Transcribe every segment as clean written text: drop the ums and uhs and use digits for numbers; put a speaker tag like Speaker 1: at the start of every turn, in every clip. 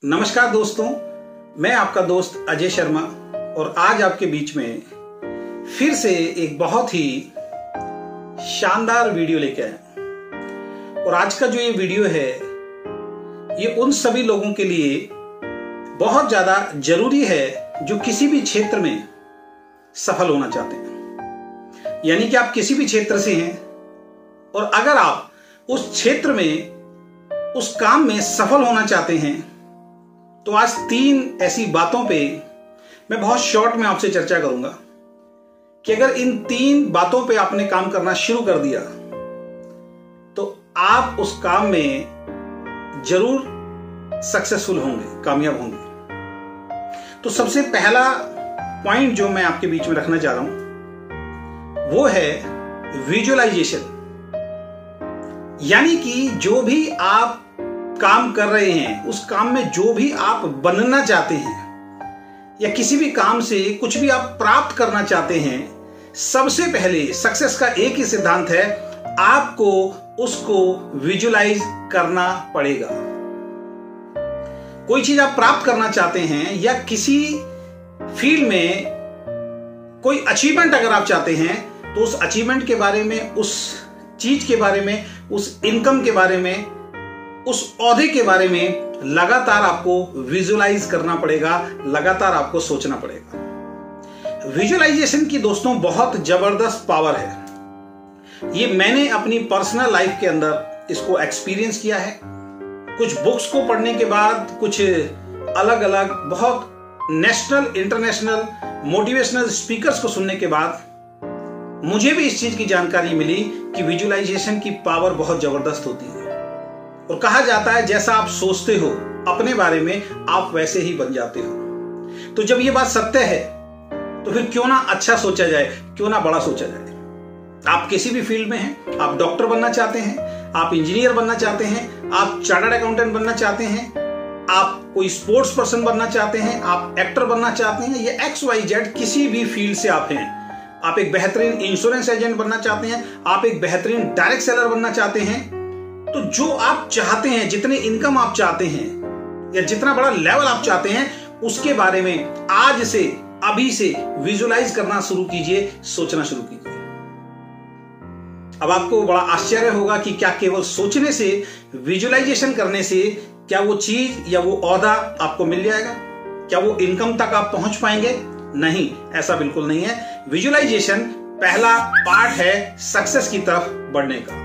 Speaker 1: नमस्कार दोस्तों, मैं आपका दोस्त अजय शर्मा और आज आपके बीच में फिर से एक बहुत ही शानदार वीडियो लेके आया। और आज का जो ये वीडियो है ये उन सभी लोगों के लिए बहुत ज्यादा जरूरी है जो किसी भी क्षेत्र में सफल होना चाहते हैं। यानी कि आप किसी भी क्षेत्र से हैं और अगर आप उस क्षेत्र में उस काम में सफल होना चाहते हैं तो आज 3 ऐसी बातों पे मैं बहुत शॉर्ट में आपसे चर्चा करूंगा कि अगर इन 3 बातों पे आपने काम करना शुरू कर दिया तो आप उस काम में जरूर सक्सेसफुल होंगे, कामयाब होंगे। तो सबसे पहला पॉइंट जो मैं आपके बीच में रखना चाह रहा हूं वो है विजुअलाइजेशन। यानी कि जो भी आप काम कर रहे हैं उस काम में जो भी आप बनना चाहते हैं या किसी भी काम से कुछ भी आप प्राप्त करना चाहते हैं, सबसे पहले सक्सेस का एक ही सिद्धांत है, आपको उसको विजुअलाइज करना पड़ेगा। कोई चीज आप प्राप्त करना चाहते हैं या किसी फील्ड में कोई अचीवमेंट अगर आप चाहते हैं तो उस अचीवमेंट के बारे में, उस चीज के बारे में, उस इनकम के बारे में, उस ओहदे के बारे में लगातार आपको विजुअलाइज करना पड़ेगा, लगातार आपको सोचना पड़ेगा। विजुअलाइजेशन की दोस्तों बहुत जबरदस्त पावर है। ये मैंने अपनी पर्सनल लाइफ के अंदर इसको एक्सपीरियंस किया है। कुछ बुक्स को पढ़ने के बाद, कुछ अलग अलग बहुत नेशनल इंटरनेशनल मोटिवेशनल स्पीकर्स को सुनने के बाद मुझे भी इस चीज की जानकारी मिली कि विजुअलाइजेशन की पावर बहुत जबरदस्त होती है। और कहा जाता है जैसा आप सोचते हो अपने बारे में आप वैसे ही बन जाते हो। तो जब ये बात सत्य है तो फिर क्यों ना अच्छा सोचा जाए, क्यों ना बड़ा सोचा जाए। आप किसी भी फील्ड में हैं, आप डॉक्टर बनना चाहते हैं, आप इंजीनियर बनना चाहते हैं, आप चार्टर्ड अकाउंटेंट बनना चाहते हैं, आप कोई स्पोर्ट्स पर्सन बनना चाहते हैं, आप एक्टर बनना चाहते हैं, ये XYZ किसी भी फील्ड से आप हैं। आप एक बेहतरीन इंश्योरेंस एजेंट बनना चाहते हैं, आप एक बेहतरीन डायरेक्ट सेलर बनना चाहते हैं, तो जो आप चाहते हैं, जितने इनकम आप चाहते हैं या जितना बड़ा लेवल आप चाहते हैं, उसके बारे में आज से, अभी से विजुअलाइज करना शुरू कीजिए, सोचना शुरू कीजिए। अब आपको बड़ा आश्चर्य होगा कि क्या केवल सोचने से, विजुअलाइजेशन करने से क्या वो चीज या वो ओहदा आपको मिल जाएगा? क्या वो इनकम तक आप पहुंच पाएंगे? नहीं, ऐसा बिल्कुल नहीं है। विजुअलाइजेशन पहला पार्ट है सक्सेस की तरफ बढ़ने का।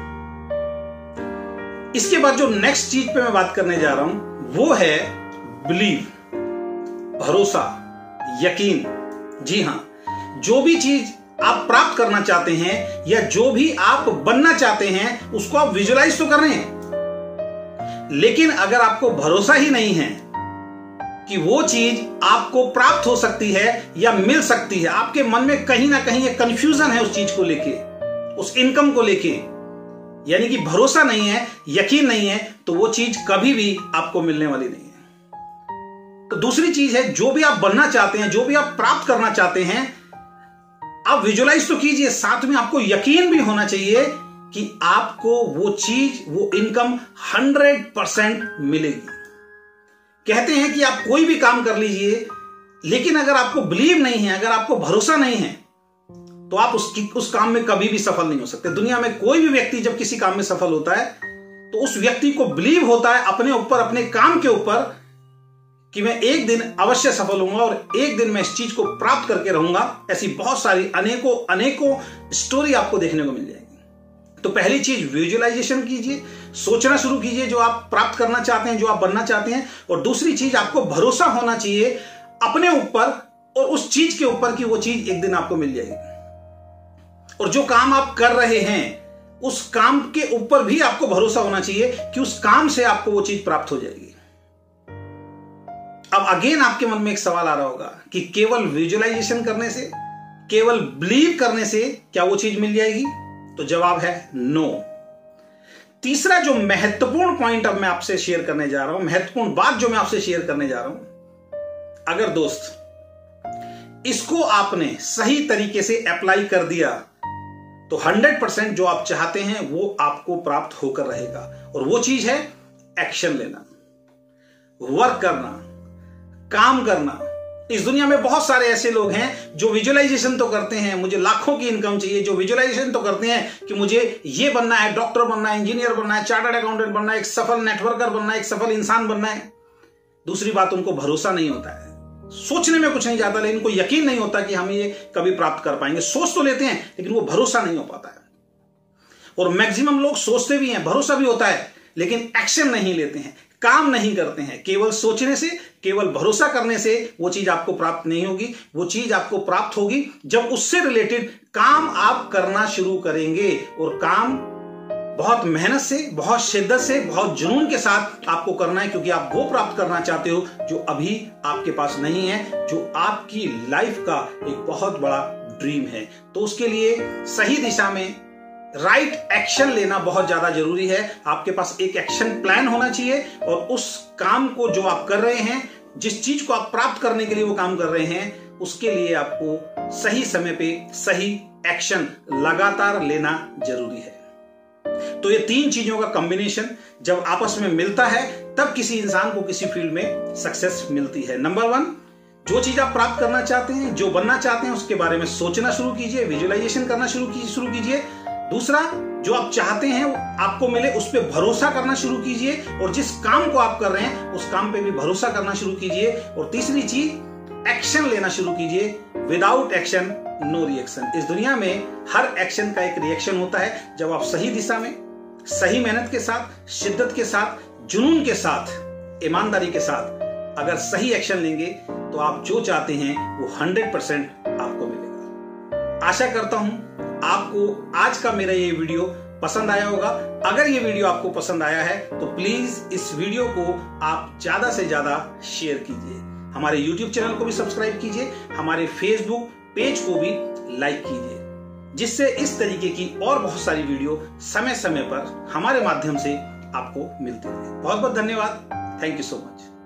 Speaker 1: इसके बाद जो नेक्स्ट चीज पे मैं बात करने जा रहा हूं वो है बिलीव, भरोसा, यकीन। जी हां, जो भी चीज आप प्राप्त करना चाहते हैं या जो भी आप बनना चाहते हैं उसको आप विजुअलाइज तो कर रहे हैं, लेकिन अगर आपको भरोसा ही नहीं है कि वो चीज आपको प्राप्त हो सकती है या मिल सकती है, आपके मन में कहीं ना कहीं एक कंफ्यूजन है उस चीज को लेके, उस इनकम को लेके, यानी कि भरोसा नहीं है, यकीन नहीं है, तो वो चीज कभी भी आपको मिलने वाली नहीं है। तो दूसरी चीज है, जो भी आप बनना चाहते हैं, जो भी आप प्राप्त करना चाहते हैं, आप विजुअलाइज तो कीजिए, साथ में आपको यकीन भी होना चाहिए कि आपको वो चीज, वो इनकम 100% मिलेगी। कहते हैं कि आप कोई भी काम कर लीजिए, लेकिन अगर आपको बिलीव नहीं है, अगर आपको भरोसा नहीं है, तो आप उस काम में कभी भी सफल नहीं हो सकते। दुनिया में कोई भी व्यक्ति जब किसी काम में सफल होता है तो उस व्यक्ति को बिलीव होता है अपने ऊपर, अपने काम के ऊपर, कि मैं एक दिन अवश्य सफल होऊंगा और एक दिन मैं इस चीज को प्राप्त करके रहूंगा। ऐसी बहुत सारी अनेकों स्टोरी आपको देखने को मिल जाएगी। तो पहली चीज विजुअलाइजेशन कीजिए, सोचना शुरू कीजिए जो आप प्राप्त करना चाहते हैं, जो आप बनना चाहते हैं। और दूसरी चीज, आपको भरोसा होना चाहिए अपने ऊपर और उस चीज के ऊपर कि वो चीज एक दिन आपको मिल जाएगी। और जो काम आप कर रहे हैं उस काम के ऊपर भी आपको भरोसा होना चाहिए कि उस काम से आपको वो चीज प्राप्त हो जाएगी। अब अगेन आपके मन में एक सवाल आ रहा होगा कि केवल विजुअलाइजेशन करने से, केवल बिलीव करने से क्या वो चीज मिल जाएगी? तो जवाब है नो। तीसरा जो महत्वपूर्ण पॉइंट अब मैं आपसे शेयर करने जा रहा हूं, महत्वपूर्ण बात जो मैं आपसे शेयर करने जा रहा हूं, अगर दोस्त इसको आपने सही तरीके से अप्लाई कर दिया तो 100% जो आप चाहते हैं वो आपको प्राप्त होकर रहेगा। और वो चीज है एक्शन लेना। वर्क करना, काम करना। इस दुनिया में बहुत सारे ऐसे लोग हैं जो विजुअलाइजेशन तो करते हैं, मुझे लाखों की इनकम चाहिए, जो विजुअलाइजेशन तो करते हैं कि मुझे ये बनना है, डॉक्टर बनना है, इंजीनियर बनना है, चार्टर्ड अकाउंटेंट बनना है, एक सफल नेटवर्कर बनना है, एक सफल इंसान बनना है। दूसरी बात, उनको भरोसा नहीं होता है, सोचने में कुछ नहीं जाता, लेकिन उनको यकीन नहीं होता कि हम ये कभी प्राप्त कर पाएंगे। सोच तो लेते हैं लेकिन वो भरोसा नहीं हो पाता है। और मैक्सिमम लोग सोचते भी हैं, भरोसा भी होता है, लेकिन एक्शन नहीं लेते हैं, काम नहीं करते हैं। केवल सोचने से, केवल भरोसा करने से वो चीज आपको प्राप्त नहीं होगी। वो चीज आपको प्राप्त होगी जब उससे रिलेटेड काम आप करना शुरू करेंगे। और काम बहुत मेहनत से, बहुत शिद्दत से, बहुत जुनून के साथ आपको करना है, क्योंकि आप वो प्राप्त करना चाहते हो जो अभी आपके पास नहीं है, जो आपकी लाइफ का एक बहुत बड़ा ड्रीम है। तो उसके लिए सही दिशा में राइट एक्शन लेना बहुत ज्यादा जरूरी है। आपके पास एक एक्शन प्लान होना चाहिए और उस काम को जो आप कर रहे हैं, जिस चीज को आप प्राप्त करने के लिए वो काम कर रहे हैं, उसके लिए आपको सही समय पे सही एक्शन लगातार लेना जरूरी है। तो ये तीन चीजों का कॉम्बिनेशन जब आपस में मिलता है, तब किसी इंसान को किसी फील्ड में सक्सेस मिलती है। नंबर 1, जो चीज आप प्राप्त करना चाहते हैं, जो बनना चाहते हैं, उसके बारे में सोचना शुरू कीजिए, विजुअलाइजेशन करना शुरू कीजिए। दूसरा, जो आप चाहते हैं वो आपको मिले, उस पर भरोसा करना शुरू कीजिए, और जिस काम को आप कर रहे हैं उस काम पे भी भरोसा करना शुरू कीजिए। और तीसरी चीज, एक्शन लेना शुरू कीजिए। Without action no reaction. इस दुनिया में हर एक्शन का एक रिएक्शन होता है। जब आप सही दिशा में, सही मेहनत के साथ, शिद्दत के साथ, जुनून के साथ, ईमानदारी के साथ अगर सही एक्शन लेंगे तो आप जो चाहते हैं वो 100% आपको मिलेगा। आशा करता हूं आपको आज का मेरा ये वीडियो पसंद आया होगा। अगर ये वीडियो आपको पसंद आया है तो प्लीज इस वीडियो को आप ज्यादा से ज्यादा शेयर कीजिए। हमारे YouTube चैनल को भी सब्सक्राइब कीजिए, हमारे Facebook पेज को भी लाइक कीजिए, जिससे इस तरीके की और बहुत सारी वीडियो समय समय पर हमारे माध्यम से आपको मिलती रहे। बहुत बहुत धन्यवाद। Thank you so much.